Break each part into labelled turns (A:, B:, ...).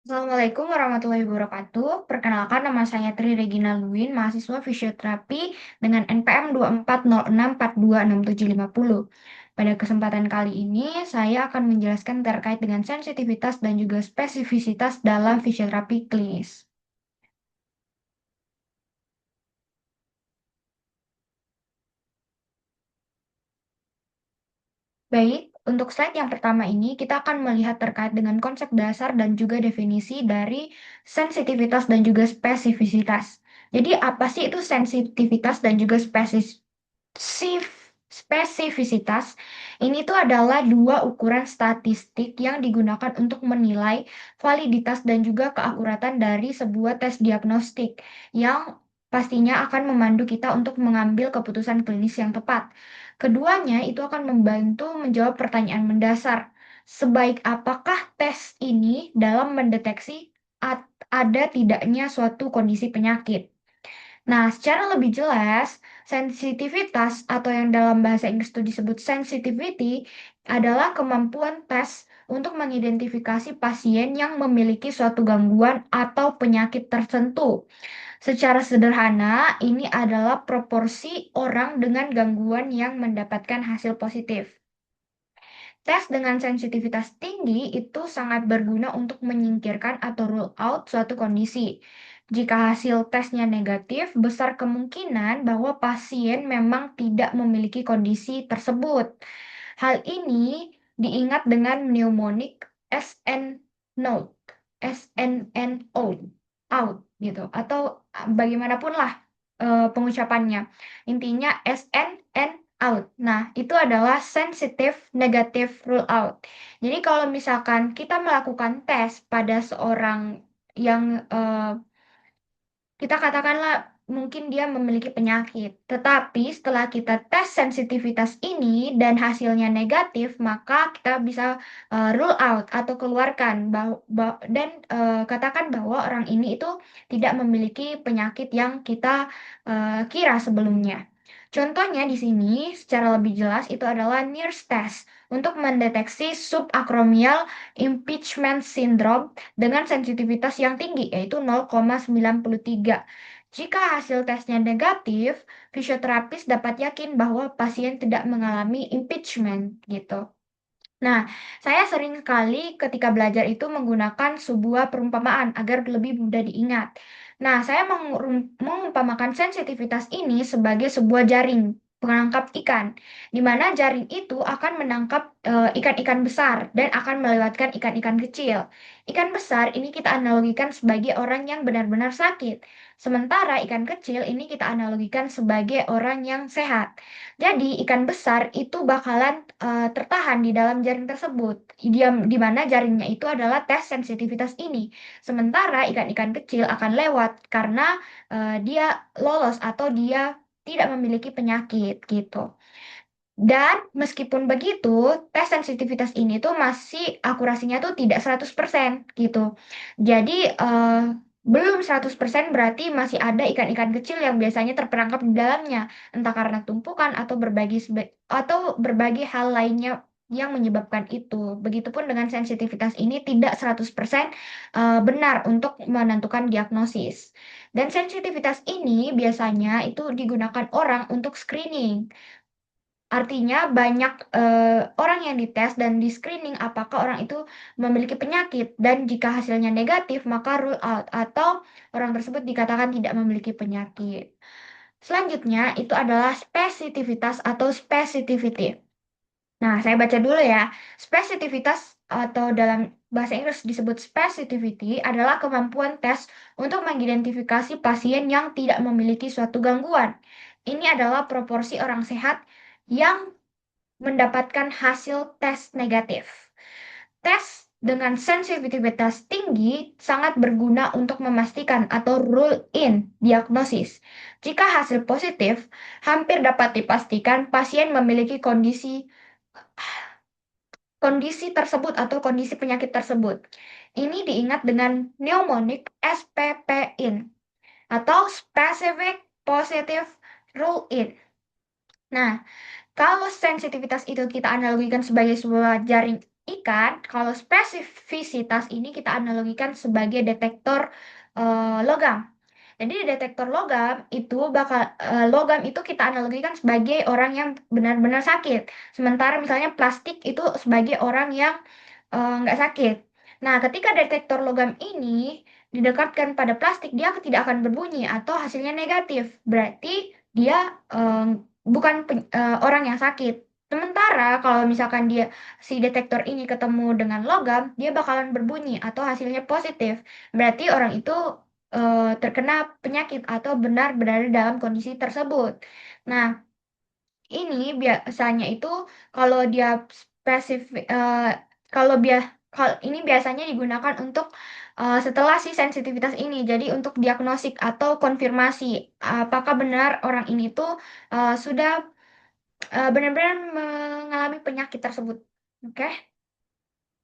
A: Assalamualaikum warahmatullahi wabarakatuh. Perkenalkan nama saya Tri Regina Luin, mahasiswa fisioterapi dengan NPM 2406426750. Pada kesempatan kali ini, saya akan menjelaskan terkait dengan sensitivitas dan juga spesifisitas dalam fisioterapi klinis. Baik, untuk slide yang pertama ini kita akan melihat terkait dengan konsep dasar dan juga definisi dari sensitivitas dan juga spesifisitas. Jadi apa sih itu sensitivitas dan juga spesifisitas? Ini tuh adalah dua ukuran statistik yang digunakan untuk menilai validitas dan juga keakuratan dari sebuah tes diagnostik yang pastinya akan memandu kita untuk mengambil keputusan klinis yang tepat. Keduanya itu akan membantu menjawab pertanyaan mendasar. Sebaik apakah tes ini dalam mendeteksi ada tidaknya suatu kondisi penyakit? Nah, secara lebih jelas, sensitivitas atau yang dalam bahasa Inggris itu disebut sensitivity adalah kemampuan tes untuk mengidentifikasi pasien yang memiliki suatu gangguan atau penyakit tertentu. Secara sederhana, ini adalah proporsi orang dengan gangguan yang mendapatkan hasil positif. Tes dengan sensitivitas tinggi itu sangat berguna untuk menyingkirkan atau rule out suatu kondisi. Jika hasil tesnya negatif, besar kemungkinan bahwa pasien memang tidak memiliki kondisi tersebut. Hal ini diingat dengan mnemonik SNO, SNNO, out gitu, atau bagaimanapun lah pengucapannya. Intinya SNN out. Nah, itu adalah sensitive negative rule out. Jadi kalau misalkan kita melakukan tes pada seorang yang kita katakanlah mungkin dia memiliki penyakit, tetapi setelah kita tes sensitivitas ini dan hasilnya negatif, maka kita bisa rule out atau keluarkan dan katakan bahwa orang ini itu tidak memiliki penyakit yang kita kira sebelumnya. Contohnya di sini secara lebih jelas itu adalah NIRS test untuk mendeteksi subacromial impeachment syndrome dengan sensitivitas yang tinggi yaitu 0,93. Jika hasil tesnya negatif, fisioterapis dapat yakin bahwa pasien tidak mengalami impeachment gitu. Nah, saya sering sekali ketika belajar itu menggunakan sebuah perumpamaan agar lebih mudah diingat. Nah, saya mengumpamakan sensitivitas ini sebagai sebuah jaring penangkap ikan, di mana jaring itu akan menangkap ikan-ikan besar dan akan melewatkan ikan-ikan kecil. Ikan besar ini kita analogikan sebagai orang yang benar-benar sakit, sementara ikan kecil ini kita analogikan sebagai orang yang sehat. Jadi ikan besar itu bakalan tertahan di dalam jaring tersebut. Di mana jaringnya itu adalah tes sensitivitas ini. Sementara ikan-ikan kecil akan lewat karena dia lolos atau dia tidak memiliki penyakit gitu. Dan meskipun begitu, tes sensitivitas ini tuh masih akurasinya tuh tidak 100% gitu. Jadi belum 100% berarti masih ada ikan-ikan kecil yang biasanya terperangkap di dalamnya, entah karena tumpukan atau berbagai hal lainnya yang menyebabkan itu. Begitupun dengan sensitivitas ini tidak 100% benar untuk menentukan diagnosis. Dan sensitivitas ini biasanya itu digunakan orang untuk screening. Artinya banyak orang yang dites dan di-screening apakah orang itu memiliki penyakit dan jika hasilnya negatif maka rule out atau orang tersebut dikatakan tidak memiliki penyakit. Selanjutnya itu adalah spesifitivitas atau specificity. Nah, saya baca dulu ya. Spesifitivitas atau dalam bahasa Inggris disebut specificity adalah kemampuan tes untuk mengidentifikasi pasien yang tidak memiliki suatu gangguan. Ini adalah proporsi orang sehat yang mendapatkan hasil tes negatif. Tes dengan sensitivitas tinggi sangat berguna untuk memastikan atau rule in diagnosis. Jika hasil positif, hampir dapat dipastikan pasien memiliki kondisi tersebut atau kondisi penyakit tersebut. Ini diingat dengan mnemonik SPP-IN atau Specific Positive Rule In. Nah, kalau sensitivitas itu kita analogikan sebagai sebuah jaring kalau spesifisitas ini kita analogikan sebagai detektor logam. Jadi detektor logam itu logam itu kita analogikan sebagai orang yang benar-benar sakit. Sementara misalnya plastik itu sebagai orang yang nggak sakit. Nah, ketika detektor logam ini didekatkan pada plastik, dia tidak akan berbunyi atau hasilnya negatif. Berarti dia bukan orang yang sakit. Sementara kalau misalkan si detektor ini ketemu dengan logam, dia bakalan berbunyi atau hasilnya positif. Berarti orang itu terkena penyakit atau benar berada dalam kondisi tersebut. Nah, ini biasanya itu kalau dia spesifik kalau ini biasanya digunakan untuk setelah si sensitivitas ini. Jadi untuk diagnostik atau konfirmasi apakah benar orang ini tuh sudah benar-benar mengalami penyakit tersebut. Oke.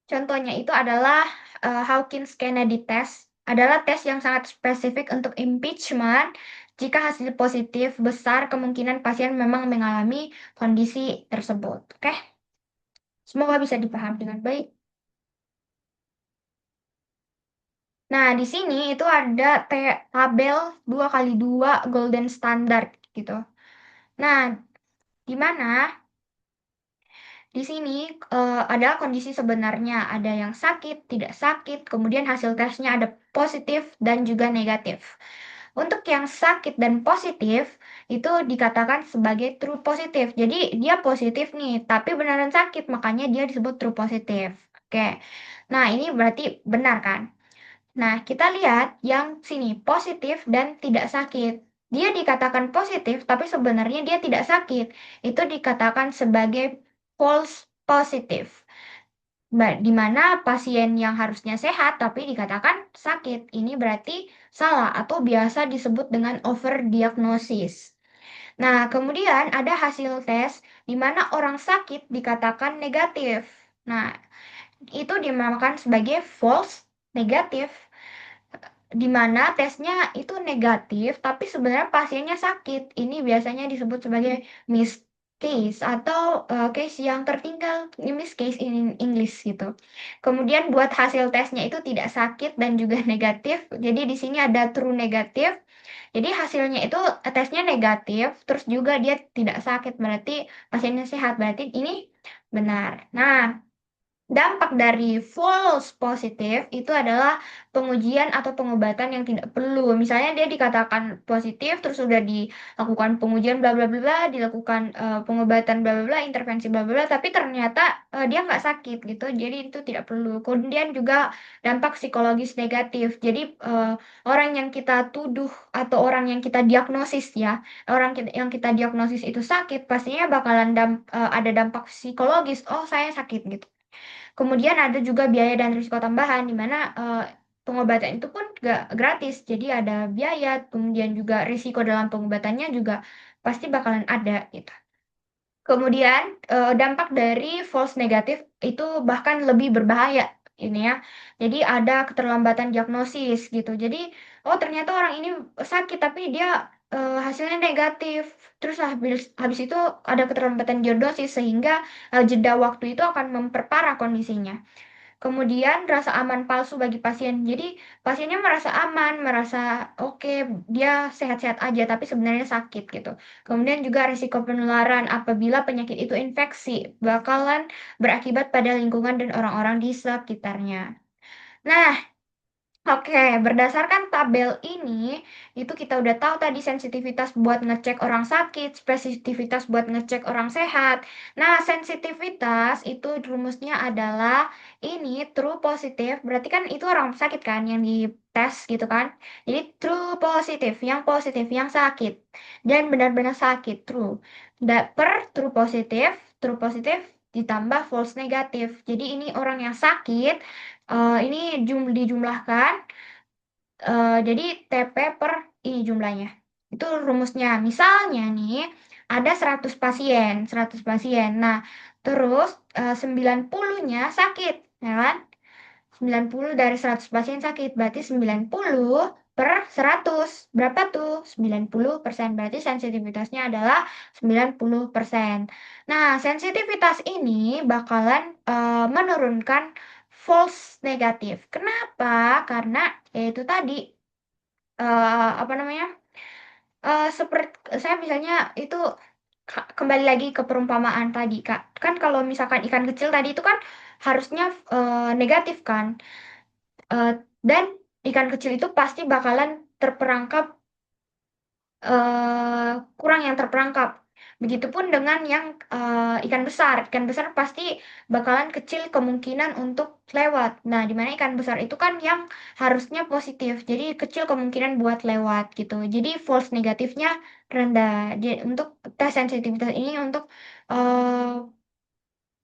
A: Contohnya itu adalah Hawkins-Kennedy test, adalah tes yang sangat spesifik untuk impeachment. Jika hasil positif, besar kemungkinan pasien memang mengalami kondisi tersebut. Oke, semoga bisa dipahami dengan baik. Nah, di sini itu ada tabel 2x2 golden standard gitu. Nah, di mana di sini ada kondisi sebenarnya, ada yang sakit, tidak sakit, kemudian hasil tesnya ada positif dan juga negatif. Untuk yang sakit dan positif itu dikatakan sebagai true positif. Jadi dia positif nih, tapi beneran sakit, makanya dia disebut true positif. Oke. Nah, ini berarti benar kan? Nah, kita lihat yang sini positif dan tidak sakit. Dia dikatakan positif, tapi sebenarnya dia tidak sakit. Itu dikatakan sebagai false positive. Di mana pasien yang harusnya sehat tapi dikatakan sakit. Ini berarti salah atau biasa disebut dengan overdiagnosis. Nah, kemudian ada hasil tes di mana orang sakit dikatakan negatif. Nah, itu dinamakan sebagai false negatif, di mana tesnya itu negatif, tapi sebenarnya pasiennya sakit. Ini biasanya disebut sebagai missed case atau case yang tertinggal, missed case in English gitu. Kemudian buat hasil tesnya itu tidak sakit dan juga negatif. Jadi di sini ada true negatif. Jadi hasilnya itu tesnya negatif, terus juga dia tidak sakit, berarti pasiennya sehat. Berarti ini benar. Nah, dampak dari false positif itu adalah pengujian atau pengobatan yang tidak perlu. Misalnya dia dikatakan positif, terus sudah dilakukan pengujian bla bla bla, dilakukan pengobatan bla bla bla, intervensi bla bla bla, tapi ternyata dia nggak sakit gitu. Jadi itu tidak perlu. Kemudian juga dampak psikologis negatif. Jadi orang yang kita tuduh atau orang yang kita diagnosis ya, yang kita diagnosis itu sakit, pastinya bakalan ada dampak psikologis. Oh, saya sakit gitu. Kemudian ada juga biaya dan risiko tambahan, di mana pengobatan itu pun gak gratis. Jadi ada biaya, kemudian juga risiko dalam pengobatannya juga pasti bakalan ada gitu. Kemudian dampak dari false negatif itu bahkan lebih berbahaya ini ya. Jadi ada keterlambatan diagnosis gitu. Jadi oh ternyata orang ini sakit tapi dia hasilnya negatif. Terus habis itu ada keterlambatan diagnosis sehingga jeda waktu itu akan memperparah kondisinya. Kemudian rasa aman palsu bagi pasien. Jadi pasiennya merasa aman, merasa oke, dia sehat-sehat aja, tapi sebenarnya sakit gitu. Kemudian juga risiko penularan apabila penyakit itu infeksi, bakalan berakibat pada lingkungan dan orang-orang di sekitarnya. Nah, oke, berdasarkan tabel ini, itu kita udah tahu tadi sensitivitas buat ngecek orang sakit, spesifitivitas buat ngecek orang sehat. Nah, sensitivitas itu rumusnya adalah ini true positif, berarti kan itu orang sakit kan yang dites gitu kan. Jadi positif, yang sakit. Dan benar-benar sakit, true. Per true positif ditambah false negatif. Jadi ini orang yang sakit, ini dijumlahkan, jadi TP per ini jumlahnya. Itu rumusnya. Misalnya nih, ada 100 pasien, 100 pasien. Nah, terus 90-nya sakit, ya kan? 90 dari 100 pasien sakit, berarti 90 per 100. Berapa tuh? 90%. Berarti sensitivitasnya adalah 90%. Nah, sensitivitas ini bakalan menurunkan false negatif. Kenapa? Karena yaitu tadi apa namanya? Seperti saya misalnya itu kembali lagi ke perumpamaan tadi, Kak. Kan kalau misalkan ikan kecil tadi itu kan harusnya negatif kan. Eh, dan ikan kecil itu pasti bakalan terperangkap kurang yang terperangkap. Begitupun dengan yang ikan besar. Ikan besar pasti bakalan kecil kemungkinan untuk lewat. Nah, dimana ikan besar itu kan yang harusnya positif. Jadi kecil kemungkinan buat lewat gitu. Jadi false negatifnya rendah. Jadi untuk tes sensitivitas ini untuk eh,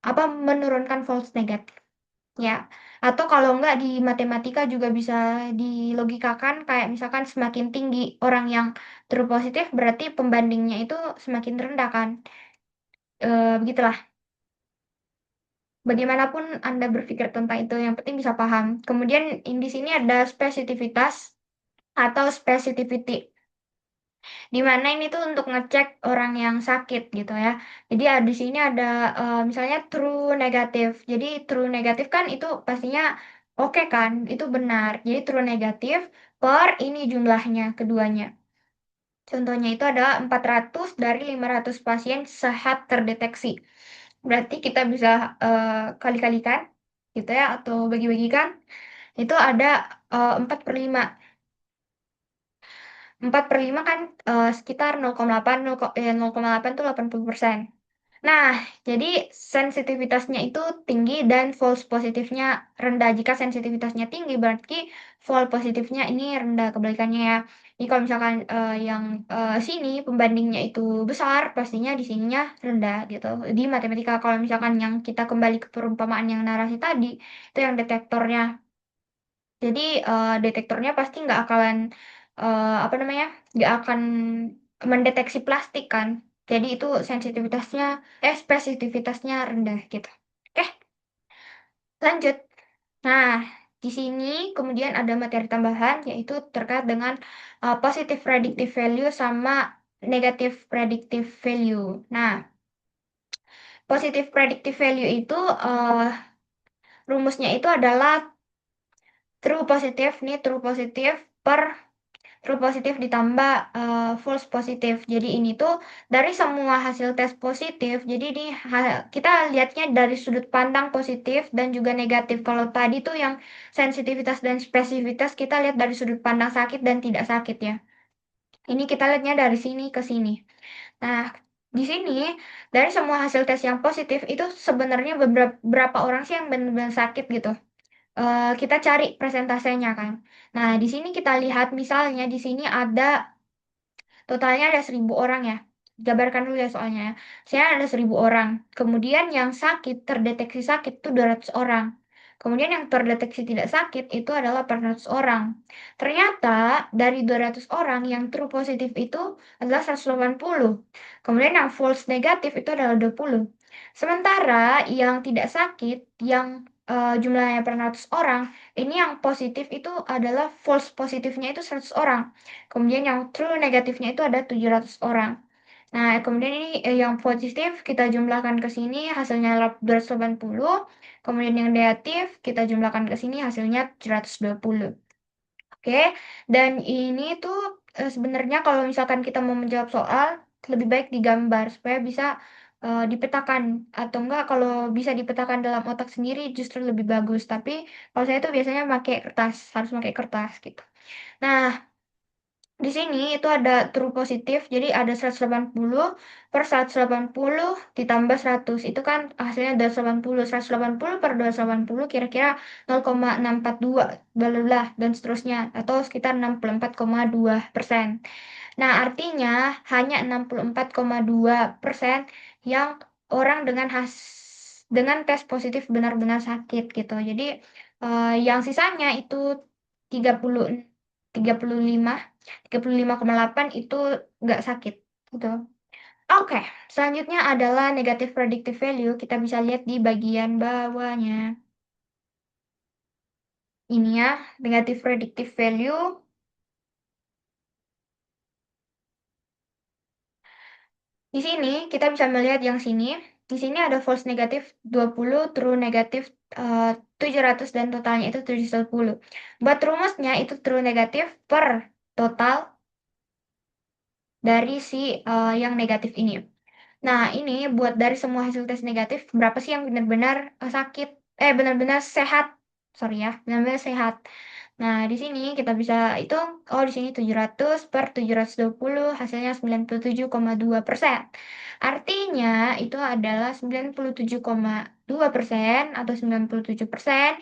A: apa menurunkan false negatif. Ya, atau kalau enggak di matematika juga bisa dilogikakan kayak misalkan semakin tinggi orang yang true positif berarti pembandingnya itu semakin rendah kan. Begitulah. Bagaimanapun Anda berpikir tentang itu, yang penting bisa paham. Kemudian di sini ada spesifititas atau specificity. Di mana ini tuh untuk ngecek orang yang sakit gitu ya. Jadi di sini ada misalnya true negatif. Jadi true negatif kan itu pastinya oke kan, itu benar. Jadi true negatif per ini jumlahnya keduanya. Contohnya itu adalah 400 dari 500 pasien sehat terdeteksi. Berarti kita bisa kali-kalikan gitu ya atau bagi-bagikan. Itu ada 4 per 5. 4/5 kan sekitar 0,8, 0,8 tuh 80%. Nah, jadi sensitivitasnya itu tinggi dan false positifnya rendah. Jika sensitivitasnya tinggi berarti false positifnya ini rendah kebalikannya ya. Jadi kalau misalkan yang sini pembandingnya itu besar, pastinya di sininya rendah gitu. Di matematika kalau misalkan yang kita kembali ke perumpamaan yang narasi tadi, itu yang detektornya. Jadi detektornya pasti nggak akalan apa namanya, nggak akan mendeteksi plastik kan. Jadi itu sensitivitasnya, spesifititasnya rendah gitu. Oke, lanjut. Nah, di sini kemudian ada materi tambahan yaitu terkait dengan positive predictive value sama negative predictive value. Nah, positive predictive value itu rumusnya itu adalah true positif nih, true positif per true positif ditambah false positif. Jadi ini tuh dari semua hasil tes positif. Jadi ini kita lihatnya dari sudut pandang positif dan juga negatif. Kalau tadi tuh yang sensitivitas dan spesifitas kita lihat dari sudut pandang sakit dan tidak sakit ya. Ini kita lihatnya dari sini ke sini. Nah, di sini dari semua hasil tes yang positif itu sebenarnya beberapa orang sih yang benar-benar sakit gitu. Kita cari presentasenya kan. Nah, di sini kita lihat misalnya di sini ada totalnya ada 1.000 orang ya. Jabarkan dulu ya soalnya ya. Saya ada 1.000 orang. Kemudian yang sakit, terdeteksi sakit itu 200 orang. Kemudian yang terdeteksi tidak sakit itu adalah 400 orang. Ternyata dari 200 orang yang true positif itu adalah 180. Kemudian yang false negatif itu adalah 20. Sementara yang tidak sakit, yang jumlahnya 400 orang, ini yang positif itu adalah false positifnya itu 100 orang. Kemudian yang true negatifnya itu ada 700 orang. Nah, kemudian ini yang positif kita jumlahkan ke sini hasilnya 280. Kemudian yang negatif kita jumlahkan ke sini hasilnya 720. Oke, dan ini tuh sebenarnya kalau misalkan kita mau menjawab soal lebih baik digambar supaya bisa dipetakan atau enggak kalau bisa dipetakan dalam otak sendiri justru lebih bagus. Tapi kalau saya tuh biasanya pakai kertas, harus pakai kertas gitu. Nah, di sini itu ada true positif, jadi ada 180 per 180 ditambah 100. Itu kan hasilnya 280. 180 per 280 kira-kira 0,642 bla bla bla, dan seterusnya atau sekitar 64,2%. Nah, artinya hanya 64,2% yang orang dengan tes positif benar-benar sakit gitu. Jadi yang sisanya itu 30 35,8 itu nggak sakit gitu. Oke, selanjutnya adalah negative predictive value. Kita bisa lihat di bagian bawahnya. Ini ya, negative predictive value. Di sini kita bisa melihat yang sini. Di sini ada false negatif 20, true negatif 700 dan totalnya itu 710. Buat rumusnya itu true negatif per total dari si yang negatif ini. Nah, ini buat dari semua hasil tes negatif, berapa sih yang benar-benar sakit? Benar-benar sehat. Sorry ya, benar-benar sehat. Nah, di sini kita bisa hitung, oh di sini 700 per 720 hasilnya 97,2%. Artinya itu adalah 97,2% atau 97%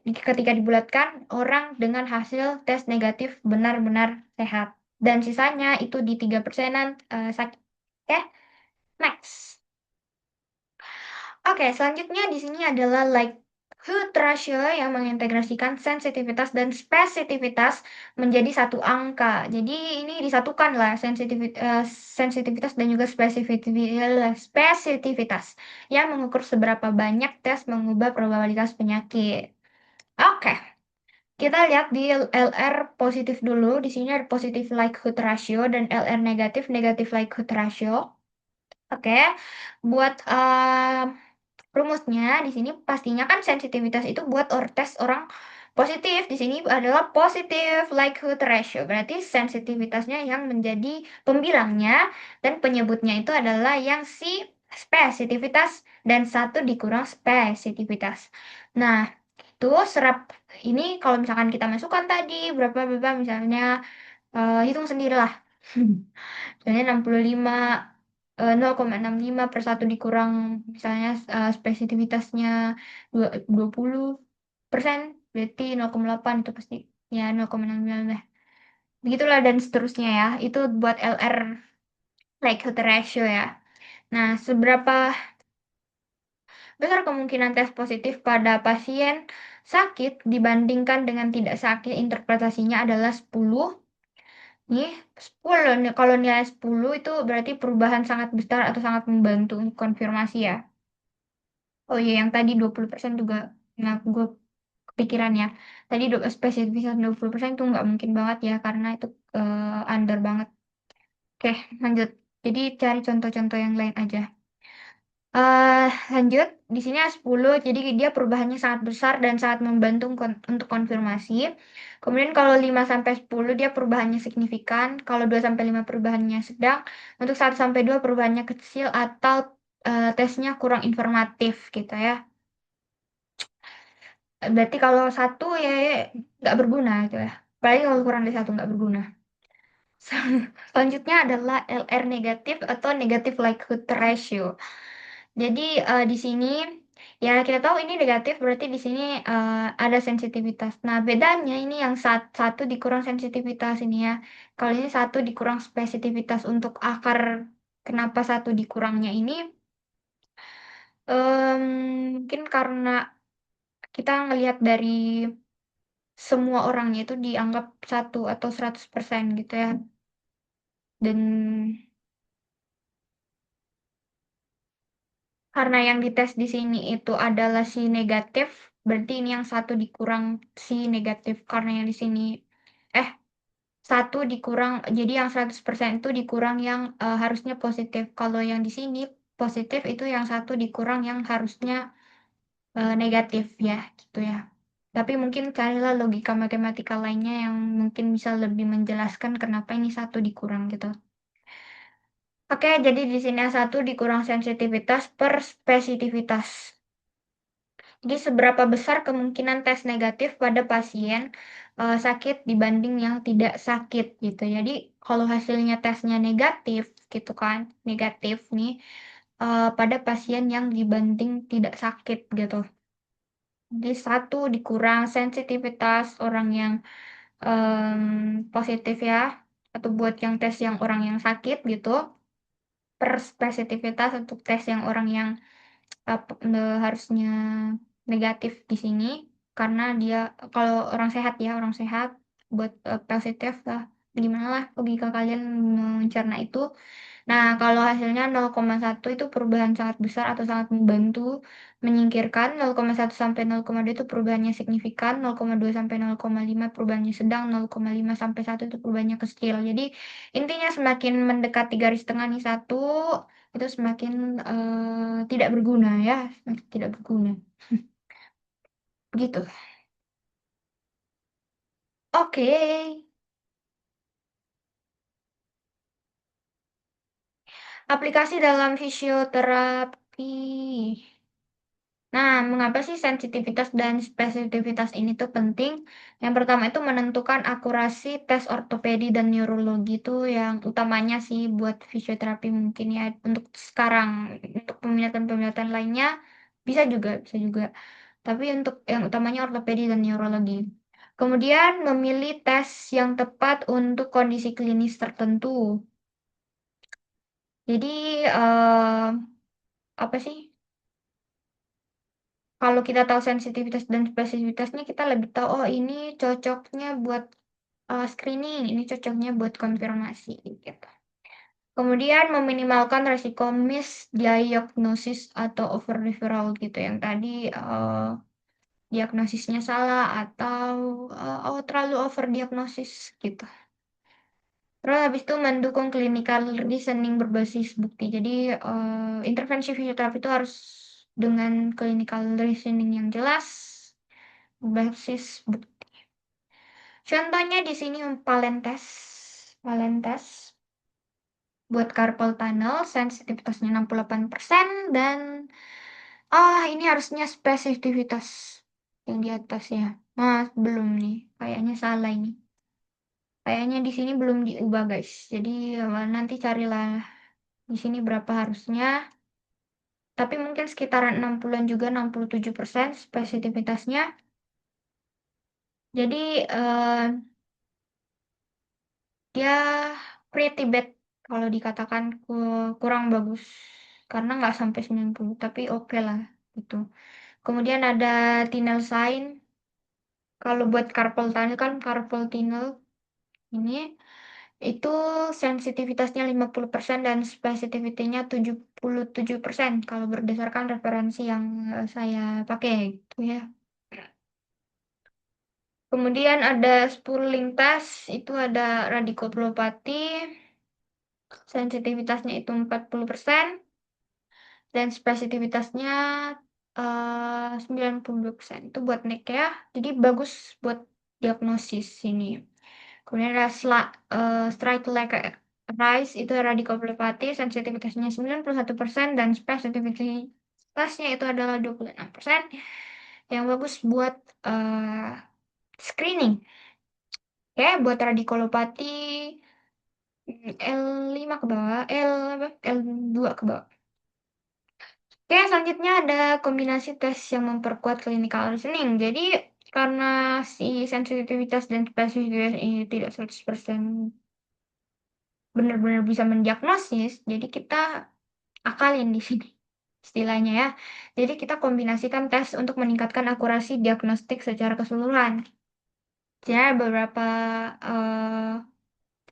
A: ketika dibulatkan orang dengan hasil tes negatif benar-benar sehat. Dan sisanya itu di 3%-an sakit. Oke, next. Oke, selanjutnya di sini adalah likelihood ratio yang mengintegrasikan sensitivitas dan spesifititas menjadi satu angka. Jadi ini disatukan lah sensitivitas dan juga spesifitivitas yang mengukur seberapa banyak tes mengubah probabilitas penyakit. Oke, kita lihat di LR positif dulu. Di sini ada positif likelihood ratio dan LR negatif negatif likelihood ratio. Oke, buat rumusnya di sini pastinya kan sensitivitas itu buat tes orang positif. Di sini adalah positive likelihood ratio. Berarti sensitivitasnya yang menjadi pembilangnya dan penyebutnya itu adalah yang si spesifitivitas dan satu dikurang spesifitivitas. Nah, itu serap ini kalau misalkan kita masukkan tadi berapa berapa misalnya hitung sendirilah. Misalnya 65 0,65 per satu dikurang misalnya spesifititasnya 20%, berarti 0,8 itu pasti ya 0,69 lah. Begitulah dan seterusnya ya. Itu buat LR likelihood ratio ya. Nah, seberapa besar kemungkinan tes positif pada pasien sakit dibandingkan dengan tidak sakit? Interpretasinya adalah 10. Nih, 10 nih. Kalau nilai 10 itu berarti perubahan sangat besar atau sangat membantu untuk konfirmasi ya. Oh iya, yang tadi 20% juga, nah gue kepikiran ya. Tadi spesifikasi 20% itu nggak mungkin banget ya, karena itu under banget. Oke, lanjut. Jadi cari contoh-contoh yang lain aja. Lanjut, di sini ada 10, jadi dia perubahannya sangat besar dan sangat membantu untuk konfirmasi. Kemudian kalau 5 sampai 10 dia perubahannya signifikan, kalau 2 sampai 5 perubahannya sedang, untuk 1 sampai 2 perubahannya kecil atau tesnya kurang informatif gitu ya. Berarti kalau satu ya nggak berguna gitu ya. Apalagi kalau kurang dari satu nggak berguna. Selanjutnya adalah LR negatif atau negative likelihood ratio. Jadi di sini ya kita tahu ini negatif berarti di sini ada sensitivitas. Nah bedanya ini yang satu dikurang sensitivitas ini ya. Kalau ini satu dikurang spesifititas untuk akar kenapa satu dikurangnya ini mungkin karena kita ngelihat dari semua orangnya itu dianggap satu atau 100% gitu ya. Dan karena yang dites di sini itu adalah si negatif, berarti ini yang satu dikurang si negatif. Karena yang di sini, eh, satu dikurang, jadi yang 100% itu dikurang yang harusnya positif. Kalau yang di sini positif itu yang satu dikurang yang harusnya negatif ya, gitu ya. Tapi mungkin carilah logika matematika lainnya yang mungkin bisa lebih menjelaskan kenapa ini satu dikurang gitu. Oke, jadi di sini satu dikurang sensitivitas per spesifititas. Jadi seberapa besar kemungkinan tes negatif pada pasien sakit dibanding yang tidak sakit gitu. Jadi kalau hasilnya tesnya negatif gitu kan, negatif nih pada pasien yang dibanding tidak sakit gitu. Jadi satu dikurang sensitivitas orang yang positif ya, atau buat yang tes yang orang yang sakit gitu, per spesifititas untuk tes yang orang yang harusnya negatif di sini karena dia kalau orang sehat buat positif lah gimana lah logika kalian mencerna itu Nah, kalau hasilnya 0,1 itu perubahan sangat besar atau sangat membantu menyingkirkan, 0,1 sampai 0,2 itu perubahannya signifikan, 0,2 sampai 0,5 perubahannya sedang, 0,5 sampai 1 itu perubahannya kecil. Jadi intinya semakin mendekati garis tengah nih satu, itu semakin tidak berguna ya, semakin tidak berguna. Begitu. Oke, aplikasi dalam fisioterapi. Nah, mengapa sih sensitivitas dan spesifitivitas ini tuh penting? Yang pertama itu menentukan akurasi tes ortopedi dan neurologi itu yang utamanya sih buat fisioterapi mungkin ya untuk sekarang. Untuk peminatan-peminatan lainnya bisa juga. Tapi untuk yang utamanya ortopedi dan neurologi. Kemudian memilih tes yang tepat untuk kondisi klinis tertentu. Jadi apa sih? Kalau kita tahu sensitivitas dan spesifitasnya, kita lebih tahu, oh ini cocoknya buat screening, ini cocoknya buat konfirmasi, gitu. Kemudian meminimalkan resiko misdiagnosis atau over referral gitu, yang tadi diagnosisnya salah atau oh terlalu over diagnosis gitu. Terus habis itu mendukung clinical reasoning berbasis bukti. Jadi intervensi fisioterapi itu harus dengan clinical reasoning yang jelas, berbasis bukti. Contohnya di sini Palentes. Palentes buat carpal tunnel sensitivitasnya 68% dan ini harusnya spesifitivitas yang di atas ya. Nah, belum nih. Kayaknya salah ini. Kayaknya di sini belum diubah, guys. Jadi nanti carilah di sini berapa harusnya. Tapi mungkin sekitaran 60-an juga 67% spesifititasnya. Jadi dia pretty bad kalau dikatakan kurang bagus karena nggak sampai 90 tapi oke lah gitu. Kemudian ada tunnel sign. Kalau buat carpal tunnel kan carpal tunnel ini itu sensitivitasnya 50% dan spesitivitinya 77% kalau berdasarkan referensi yang saya pakai gitu ya. Kemudian ada spurling test, itu ada radikulopati, sensitivitasnya itu 40% dan spesifititasnya 92%. Itu buat neck ya. Jadi bagus buat diagnosis ini. Kemudian ada strike leg rise, itu radikulopati, sensitivitasnya 91% dan spesifititasnya itu adalah 26%. Yang bagus buat screening. Oke, buat radikulopati L5 ke bawah, L2 ke bawah. Oke, selanjutnya ada kombinasi tes yang memperkuat clinical reasoning. Jadi, karena si sensitivitas dan spesifititas ini tidak 100% benar-benar bisa mendiagnosis, jadi kita akalin di sini istilahnya ya. Jadi kita kombinasikan tes untuk meningkatkan akurasi diagnostik secara keseluruhan. Jadi ada beberapa eh,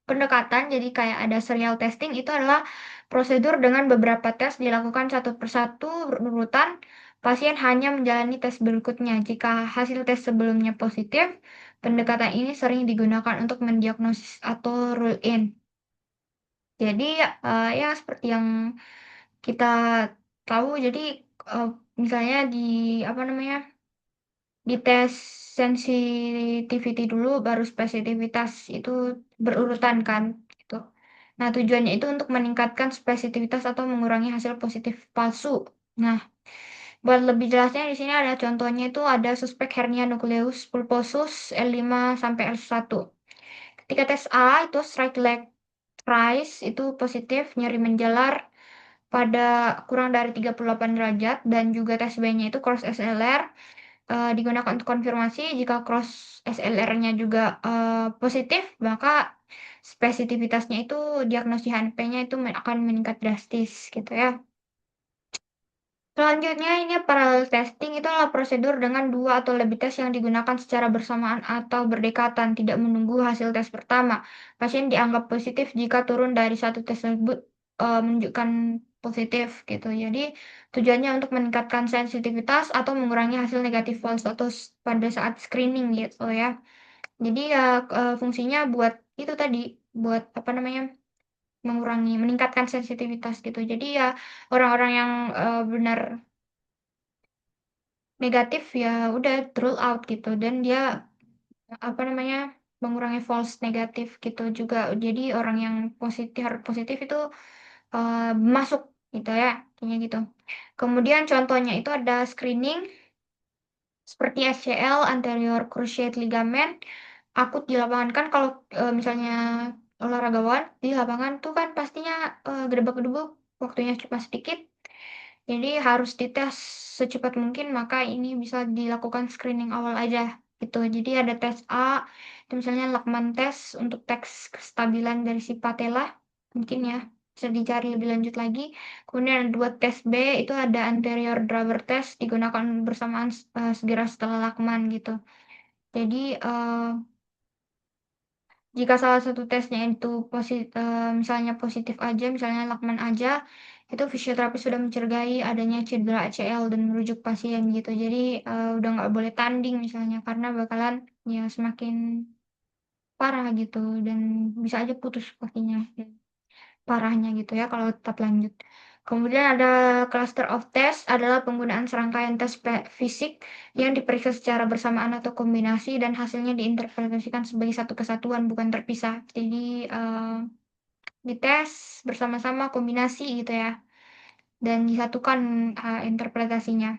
A: pendekatan, jadi kayak ada serial testing, itu adalah prosedur dengan beberapa tes dilakukan satu persatu berurutan. Pasien hanya menjalani tes berikutnya. Jika hasil tes sebelumnya positif, pendekatan ini sering digunakan untuk mendiagnosis atau rule in. Jadi ya seperti yang kita tahu, jadi eh, misalnya di apa namanya di tes sensitivity dulu baru spesifitivitas itu berurutan kan gitu. Nah, tujuannya itu untuk meningkatkan spesifitivitas atau mengurangi hasil positif palsu. Nah, buat lebih jelasnya di sini ada contohnya itu ada suspek hernia nucleus pulposus L5 sampai L1. Ketika tes A itu straight leg rise itu positif, nyeri menjalar pada kurang dari 38 derajat dan juga tes B-nya itu cross SLR digunakan untuk konfirmasi. Jika cross SLR-nya juga positif, maka spesifititasnya itu diagnosis HNP-nya itu akan meningkat drastis gitu ya. Selanjutnya ini parallel testing itu adalah prosedur dengan dua atau lebih tes yang digunakan secara bersamaan atau berdekatan, tidak menunggu hasil tes pertama. Pasien dianggap positif jika turun dari satu tes tersebut menunjukkan positif gitu. Jadi tujuannya untuk meningkatkan sensitivitas atau mengurangi hasil negatif false atau pada saat screening gitu ya. Jadi ya, fungsinya buat itu tadi, buat apa namanya, meningkatkan sensitivitas gitu. Jadi ya orang-orang yang, benar negatif ya udah rule out gitu dan dia, apa namanya, mengurangi false negatif gitu juga. Jadi orang yang harus positif itu, masuk gitu ya, intinya gitu. Kemudian contohnya itu ada screening seperti ACL, anterior cruciate ligament, akut di lapangan. Kan kalau, misalnya olahragawan di lapangan tuh kan pastinya, gedebak-gedebuk, waktunya cuma sedikit, jadi harus dites secepat mungkin, maka ini bisa dilakukan screening awal aja, gitu. Jadi ada tes A, itu misalnya Lachman test untuk tes kestabilan dari si patella, mungkin ya, bisa dicari lebih lanjut lagi. Kemudian ada 2 tes B, itu ada anterior drawer test, digunakan bersamaan segera setelah Lachman, gitu. Jadi, jika salah satu tesnya itu misalnya positif aja, misalnya Lachman aja, itu fisioterapi sudah mencurigai adanya cedera ACL dan merujuk pasien gitu. Jadi, udah nggak boleh tanding misalnya, karena bakalan ya semakin parah gitu dan bisa aja putus kakinya, parahnya gitu ya kalau tetap lanjut. Kemudian ada cluster of test adalah penggunaan serangkaian tes fisik yang diperiksa secara bersamaan atau kombinasi dan hasilnya diinterpretasikan sebagai satu kesatuan bukan terpisah. Jadi, dites bersama-sama kombinasi gitu ya dan disatukan, interpretasinya.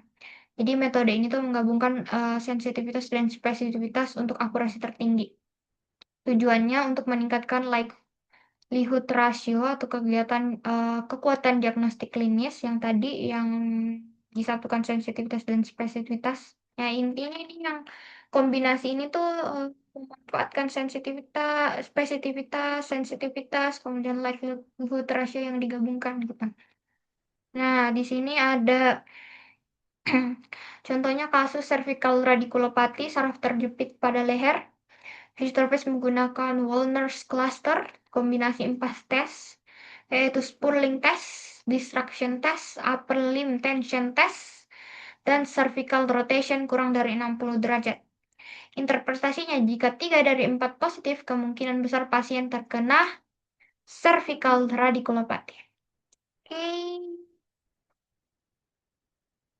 A: Jadi metode ini tuh menggabungkan, sensitivitas dan spesifisitas untuk akurasi tertinggi. Tujuannya untuk meningkatkan likelihood ratio atau kekuatan diagnostik klinis yang tadi yang disatukan sensitivitas dan spesifisitas. Ya intinya ini yang kombinasi ini tuh, memanfaatkan sensitivitas, kemudian likelihood ratio yang digabungkan gitu. Nah, di sini ada contohnya kasus cervical radiculopathy, saraf terjepit pada leher. Fisioterapis menggunakan Wallner's cluster, kombinasi 4 tes, yaitu Spurling test, distraction test, upper limb tension test, dan cervical rotation kurang dari 60 derajat. Interpretasinya, jika 3 dari 4 positif, kemungkinan besar pasien terkena cervical radiculopathy. Oke,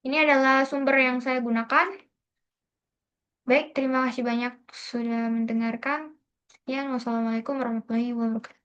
A: ini adalah sumber yang saya gunakan. Baik, terima kasih banyak sudah mendengarkan. Sekian, wassalamualaikum warahmatullahi wabarakatuh.